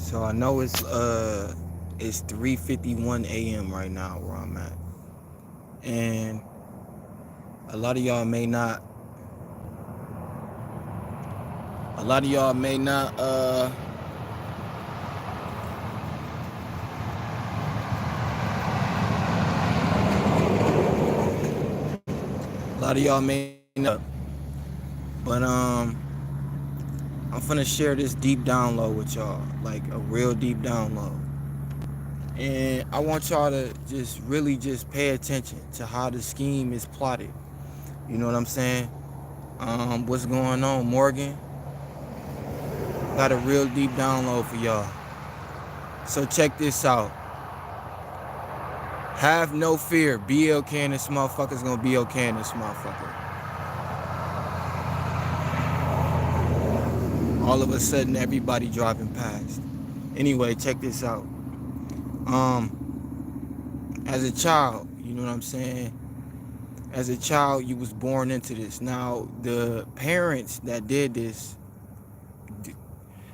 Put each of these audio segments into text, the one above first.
So I know it's 3:51 a.m. right now where I'm at. And a lot of y'all may not a lot of y'all may not a lot of y'all may not but I'm finna share this deep download with y'all, like a real deep download. And I want y'all to just really just pay attention to how the scheme is plotted. You know what I'm saying? What's going on, Morgan? Got a real deep download for y'all. So check this out. Have no fear. BLK and this motherfucker's gonna be okay in this motherfucker. All of a sudden, everybody driving past. Anyway, check this out. As a child, you know what I'm saying? As a child, you was born into this. Now, the parents that did this,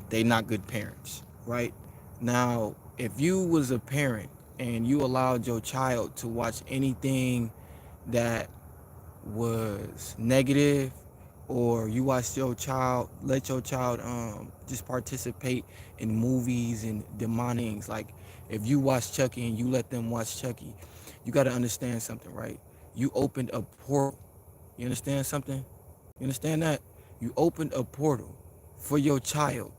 they not good parents, right? Now, if you was a parent and you allowed your child to watch anything that was negative, or you watched your child, let your child just participate in movies and demonic things, like if you watch Chucky and you let them watch Chucky, you got to understand something, right? You opened a portal. You understand something? You understand that? You opened a portal for your child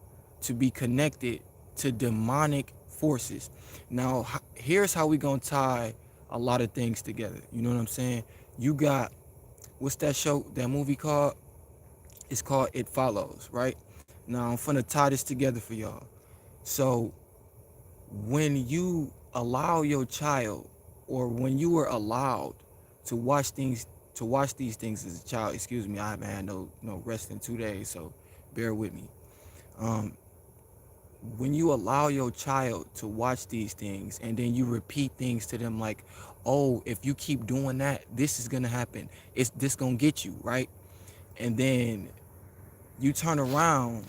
to be connected to demonic forces. Now, here's how we gonna tie a lot of things together. You know what I'm saying? You got, what's that show, that movie called? It's called It Follows, right? Now I'm finna tie this together for y'all. So when you allow your child, or when you were allowed to watch things, to watch these things as a child, excuse me, I haven't had no rest in 2 days, so bear with me. Um, when you allow your child to watch these things and then you repeat things to them like, oh, if you keep doing that, this is gonna happen. It's this gonna get you, right? And then you turn around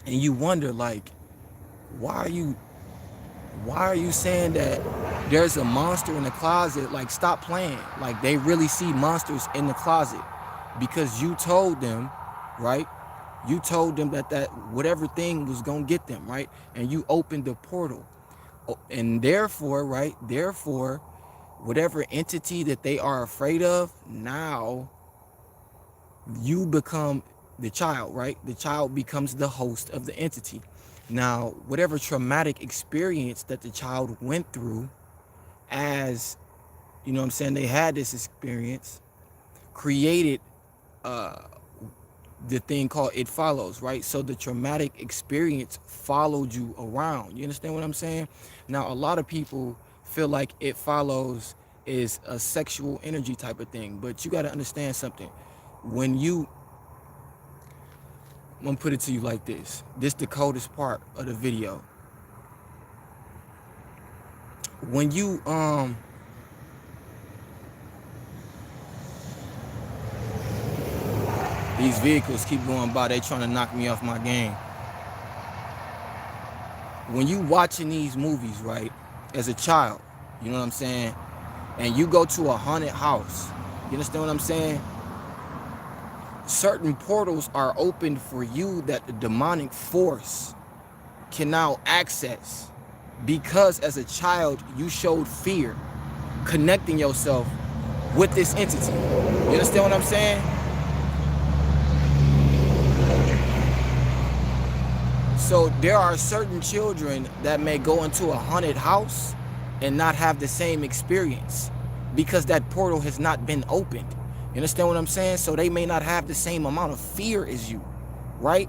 and you wonder like, why are you why are you saying that there's a monster in the closet? Like, stop playing. Like, they really see monsters in the closet because you told them, right? You told them that whatever thing was gonna get them, right? And you opened the portal. And therefore, right? Therefore, whatever entity that they are afraid of, now you become the child, right? The child becomes the host of the entity. Now, whatever traumatic experience that the child went through, as you know what I'm saying, they had this experience, created uh, the thing called It Follows, right? So the traumatic experience followed you around. You understand what I'm saying? Now, a lot of people feel like It Follows is a sexual energy type of thing, but you got to understand something. When you, I'm gonna put it to you like this. This the coldest part of the video. When you these vehicles keep going by, they trying to knock me off my game. When you watching these movies, right, as a child, you know what I'm saying, and you go to a haunted house, you understand what I'm saying? Certain portals are opened for you that the demonic force can now access, because as a child you showed fear connecting yourself with this entity. You understand what I'm saying? So there are certain children that may go into a haunted house and not have the same experience because that portal has not been opened. You understand what I'm saying? So they may not have the same amount of fear as you, right?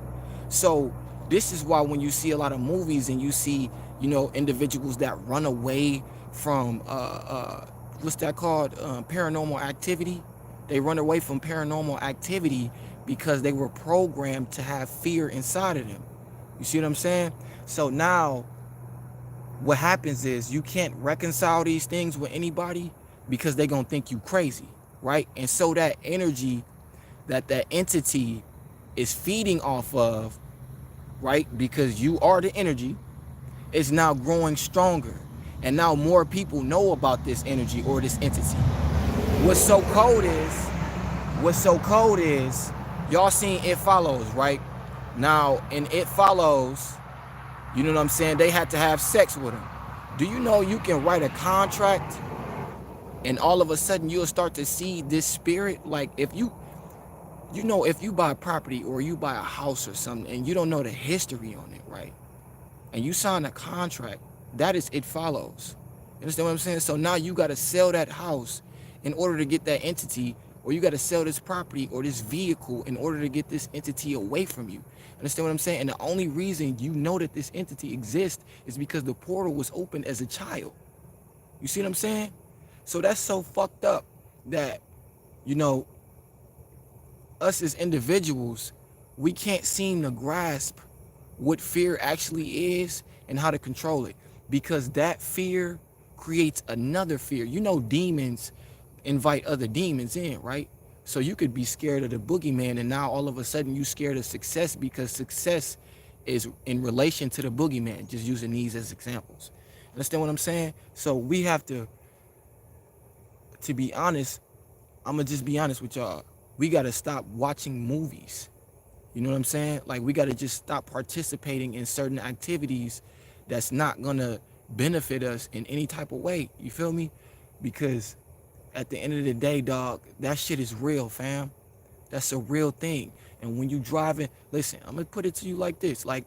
So this is why when you see a lot of movies and you see, you know, individuals that run away from what's that called, paranormal activity, they run away from paranormal activity because they were programmed to have fear inside of them. You see what I'm saying? So now what happens is you can't reconcile these things with anybody because they're going to think you crazy, right? And so that energy that entity is feeding off of, right? Because you are the energy. is now growing stronger. And now more people know about this energy or this entity. What's so cold is, what's so cold is, y'all seen It Follows, right? Now, in It Follows, you know what I'm saying? They had to have sex with him. Do you know you can write a contract and all of a sudden you'll start to see this spirit? Like if you know, if you buy property or you buy a house or something and you don't know the history on it, right? And you sign a contract, that is It Follows. You understand what I'm saying? So now you got to sell that house in order to get that entity, or you got to sell this property or this vehicle in order to get this entity away from you. Understand what I'm saying? And the only reason you know that this entity exists is because the portal was opened as a child. You see what I'm saying? So that's so fucked up that, you know, us as individuals, we can't seem to grasp what fear actually is and how to control it, because that fear creates another fear. You know, demons invite other demons in, right? So you could be scared of the boogeyman and now all of a sudden you scared of success because success is in relation to the boogeyman, just using these as examples. Understand what I'm saying? So we have to be honest, I'm gonna just be honest with y'all. We gotta stop watching movies. You know what I'm saying? Like we gotta just stop participating in certain activities that's not gonna benefit us in any type of way. You feel me? Because at the end of the day, dog, that shit is real, fam. That's a real thing. And when you driving, listen, I'm gonna put it to you like this. Like,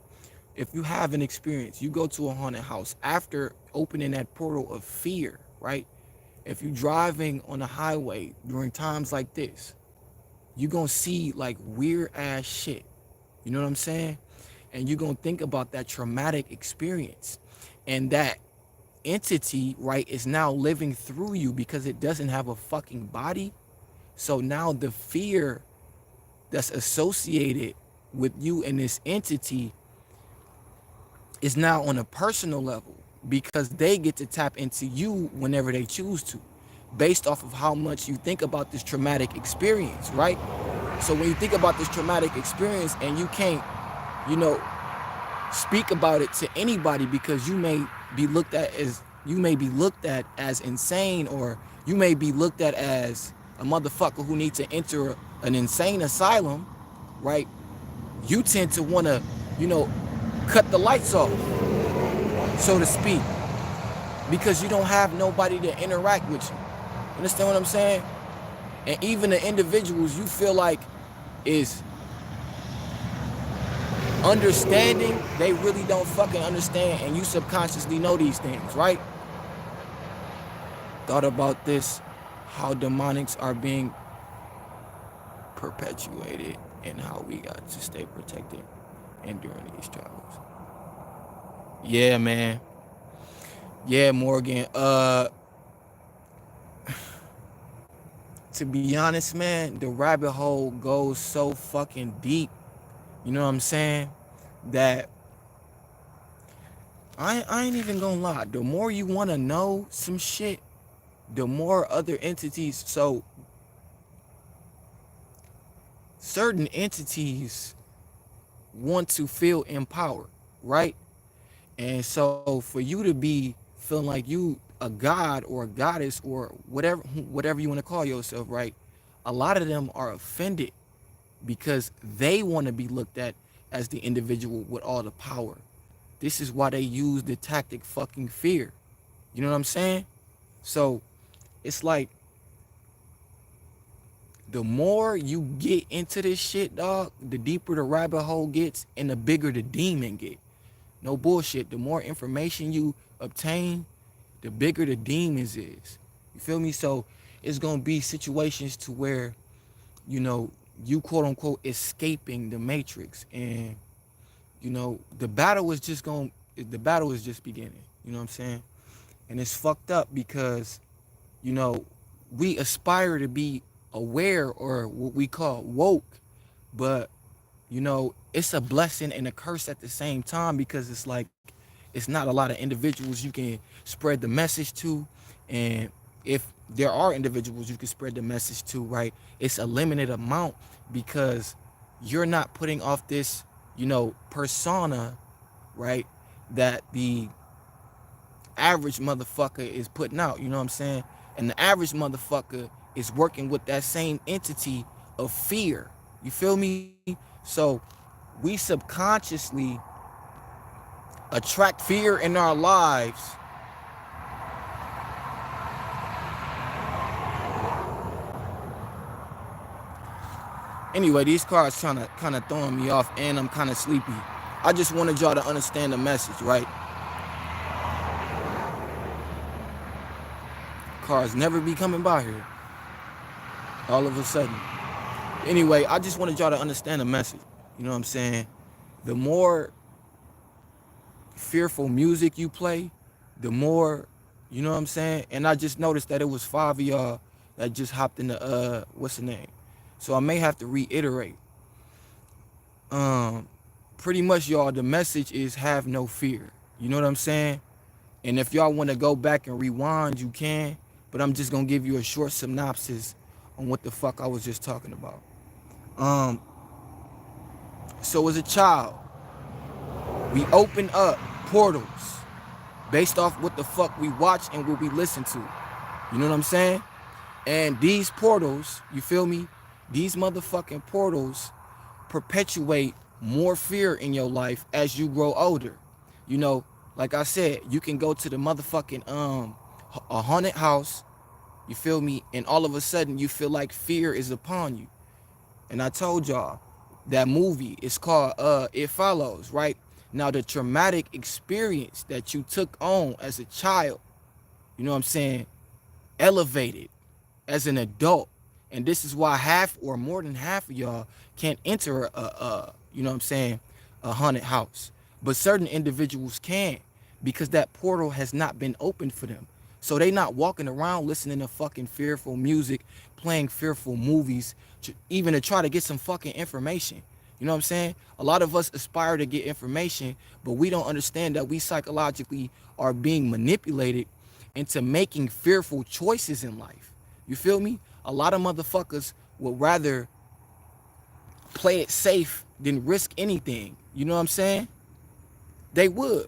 if you have an experience, you go to a haunted house after opening that portal of fear, right? If you driving on the highway during times like this, you gonna see like weird ass shit. You know what I'm saying? And you're gonna think about that traumatic experience. And that entity, right, is now living through you because it doesn't have a fucking body. So now the fear that's associated with you and this entity is now on a personal level because they get to tap into you whenever they choose to, based off of how much you think about this traumatic experience, right? So when you think about this traumatic experience and you can't, you know, speak about it to anybody because you may be looked at as insane, or you may be looked at as a motherfucker who needs to enter an insane asylum, right? You tend to want to, you know, cut the lights off, so to speak, because you don't have nobody to interact with you. Understand what I'm saying? And even the individuals you feel like is understanding, they really don't fucking understand, and you subconsciously know these things, right? Thought about this, how demonics are being perpetuated and how we got to stay protected and during these travels. Yeah, man. Yeah, Morgan. To be honest, man, the rabbit hole goes so fucking deep. You know what I'm saying? That I ain't even gonna lie. The more you want to know some shit, the more other entities. So certain entities want to feel empowered, right? And so for you to be feeling like you a god or a goddess or whatever you want to call yourself, right? A lot of them are offended because they want to be looked at as the individual with all the power. This is why they use the tactic fucking fear. You know what I'm saying? So it's like the more you get into this shit, dog, the deeper the rabbit hole gets and the bigger the demon get. No bullshit. The more information you obtain, the bigger the demons is. You feel me? So it's gonna be situations to where, you know, you quote unquote escaping the matrix, and you know the battle is just beginning. You know what I'm saying? And it's fucked up because, you know, we aspire to be aware or what we call woke, but you know, it's a blessing and a curse at the same time because it's like it's not a lot of individuals you can spread the message to, and if there are individuals you can spread the message to, right, it's a limited amount because you're not putting off this, you know, persona, right, that the average motherfucker is putting out, you know what I'm saying? And the average motherfucker is working with that same entity of fear. You feel me? So we subconsciously attract fear in our lives anyway. These cars trying to kind of throwing me off, and I'm kind of sleepy. I just wanted y'all to understand the message, right? Cars never be coming by here all of a sudden. Anyway, I just wanted y'all to understand the message. You know what I'm saying? The more fearful music you play, the more, you know what I'm saying? And I just noticed that it was 5 of y'all that just hopped in the what's the name? So I may have to reiterate. Pretty much, y'all, the message is have no fear. You know what I'm saying? And if y'all want to go back and rewind, you can, but I'm just gonna give you a short synopsis on what the fuck I was just talking about. So as a child, we open up portals based off what the fuck we watch and what we listen to. You know what I'm saying? And these portals, you feel me? These motherfucking portals perpetuate more fear in your life as you grow older. You know, like I said, you can go to the motherfucking a haunted house, you feel me? And all of a sudden you feel like fear is upon you. And I told y'all that movie is called It Follows, right? Now the traumatic experience that you took on as a child, you know what I'm saying, elevated as an adult. And this is why half or more than half of y'all can't enter you know what I'm saying, a haunted house. But certain individuals can, because that portal has not been opened for them. So they not walking around listening to fucking fearful music, playing fearful movies, even to try to get some fucking information. You know what I'm saying? A lot of us aspire to get information, but we don't understand that we psychologically are being manipulated into making fearful choices in life. You feel me? A lot of motherfuckers would rather play it safe than risk anything. You know what I'm saying? They would.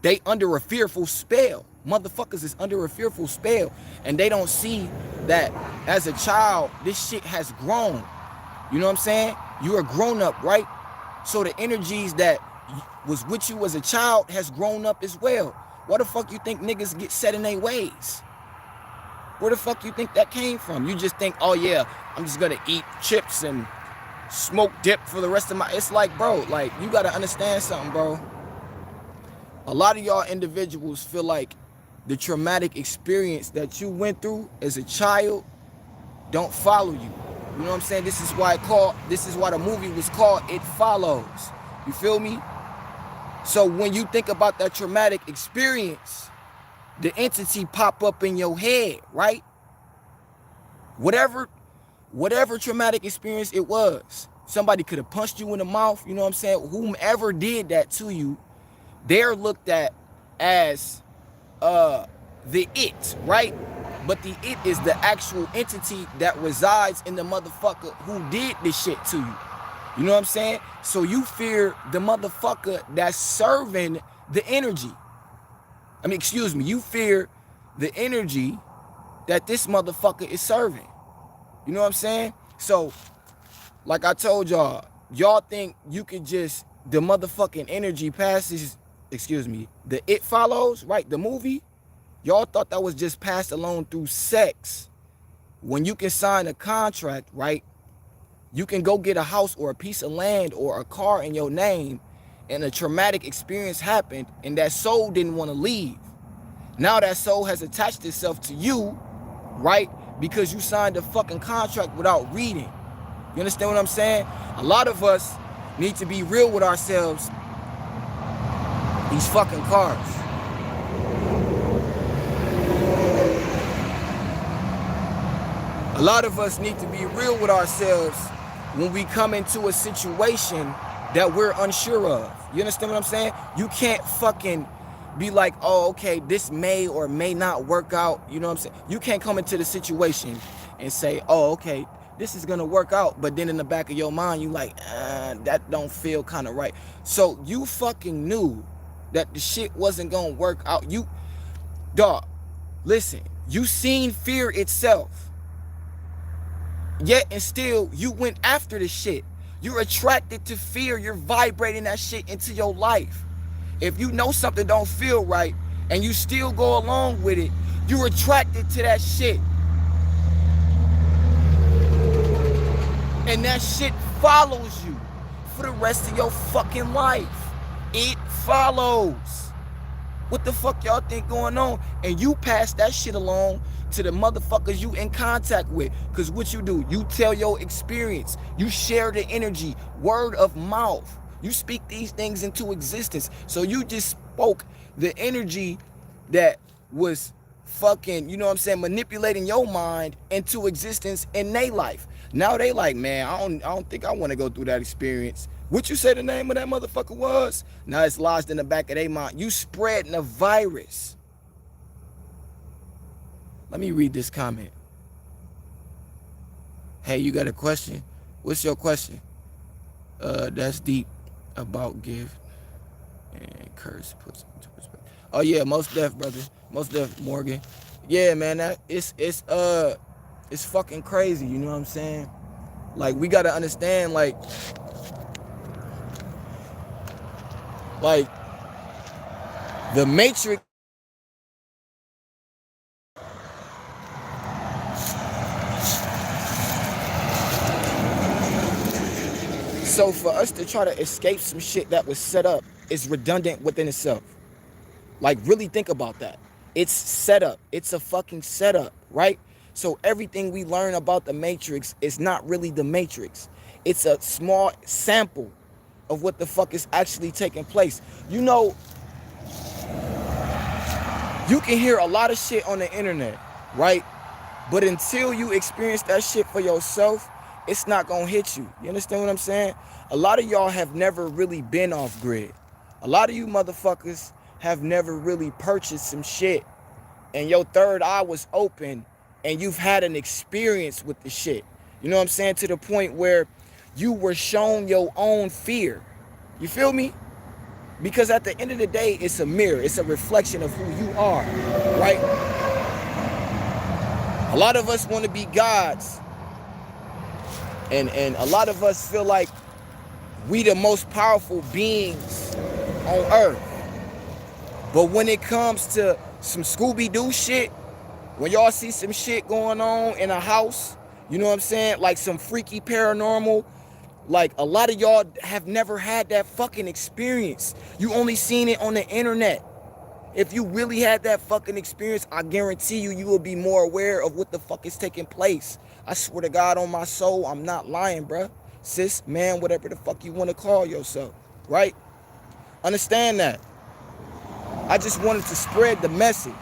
They under a fearful spell. Motherfuckers is under a fearful spell, and they don't see that as a child, this shit has grown. You know what I'm saying? You're a grown up, right? So the energies that was with you as a child has grown up as well. What the fuck you think niggas get set in their ways? Where the fuck you think that came from? You just think, oh yeah, I'm just gonna eat chips and smoke dip for the rest of my... It's like, bro, like, you gotta understand something, bro. A lot of y'all individuals feel like the traumatic experience that you went through as a child don't follow you. You know what I'm saying? This is why the movie was called It Follows. You feel me? So when you think about that traumatic experience, the entity pop up in your head, right? Whatever traumatic experience it was, somebody could have punched you in the mouth, you know what I'm saying? Whomever did that to you, they're looked at as the it, right? But the it is the actual entity that resides in the motherfucker who did this shit to you. You know what I'm saying? So you fear the motherfucker that's serving the energy. You fear the energy that this motherfucker is serving. You know what I'm saying? So, like I told y'all think you could just, the motherfucking energy passes, the It Follows, right? The movie, y'all thought that was just passed along through sex. When you can sign a contract, right? You can go get a house or a piece of land or a car in your name, and a traumatic experience happened, and that soul didn't want to leave. Now that soul has attached itself to you, right? Because you signed a fucking contract without reading. You understand what I'm saying? A lot of us need to be real with ourselves. These fucking cars. A lot of us need to be real with ourselves when we come into a situation that we're unsure of. You understand what I'm saying? You can't fucking be like, oh, okay, this may or may not work out. You know what I'm saying? You can't come into the situation and say, oh, okay, this is gonna work out. But then in the back of your mind, you like, that don't feel kind of right. So you fucking knew that the shit wasn't gonna work out. You, dog, listen, you seen fear itself. Yet and still, you went after the shit. You're attracted to fear. You're vibrating that shit into your life. If you know something don't feel right and you still go along with it, you're attracted to that shit. And that shit follows you for the rest of your fucking life. It follows. What the fuck y'all think going on? And you pass that shit along to the motherfuckers you in contact with. Because what you do, you tell your experience. You share the energy, word of mouth. You speak these things into existence. So you just spoke the energy that was fucking, you know what I'm saying, manipulating your mind into existence in their life. Now they like, man, I don't think I want to go through that experience. What you say the name of that motherfucker was? Now it's lodged in the back of their mind. You spreading a virus. Let me read this comment. Hey, you got a question? What's your question? That's deep about give and curse puts into perspective. Oh yeah, most def, brother. Most def, Morgan. Yeah, man, that it's fucking crazy, you know what I'm saying? Like, we gotta understand, like the Matrix. So for us to try to escape some shit that was set up is redundant within itself. Like, really think about that. It's set up. It's a fucking setup, right? So everything we learn about the Matrix is not really the Matrix. It's a small sample of what the fuck is actually taking place. You know, you can hear a lot of shit on the internet, right? But until you experience that shit for yourself, it's not gonna hit you. You understand what I'm saying? A lot of y'all have never really been off grid. A lot of you motherfuckers have never really purchased some shit and your third eye was open and you've had an experience with the shit. You know what I'm saying? To the point where you were shown your own fear. You feel me? Because at the end of the day, it's a mirror. It's a reflection of who you are, right? A lot of us want to be gods. And a lot of us feel like we the most powerful beings on earth. But when it comes to some Scooby-Doo shit, when y'all see some shit going on in a house, you know what I'm saying? Like some freaky paranormal, like a lot of y'all have never had that fucking experience. You only seen it on the internet. If you really had that fucking experience, I guarantee you, you will be more aware of what the fuck is taking place. I swear to God on my soul, I'm not lying, bruh. Sis, man, whatever the fuck you want to call yourself, right? Understand that. I just wanted to spread the message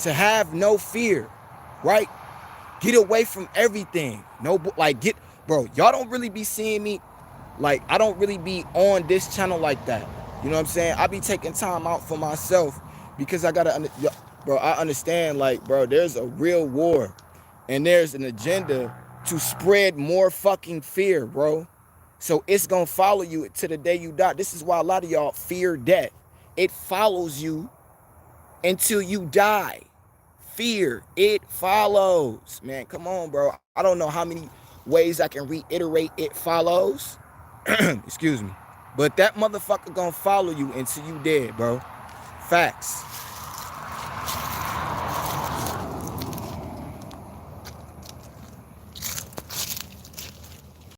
to have no fear, right? Get away from everything. No, like, bro, y'all don't really be seeing me. Like, I don't really be on this channel like that. You know what I'm saying? I be taking time out for myself because I gotta, bro, I understand, like, bro, there's a real war and there's an agenda to spread more fucking fear, bro. So it's gonna follow you to the day you die. This is why a lot of y'all fear death. It follows you until you die. Fear, it follows. Man, come on, bro. I don't know how many ways I can reiterate it follows. Excuse me. But that motherfucker gonna follow you until you dead, bro. Facts.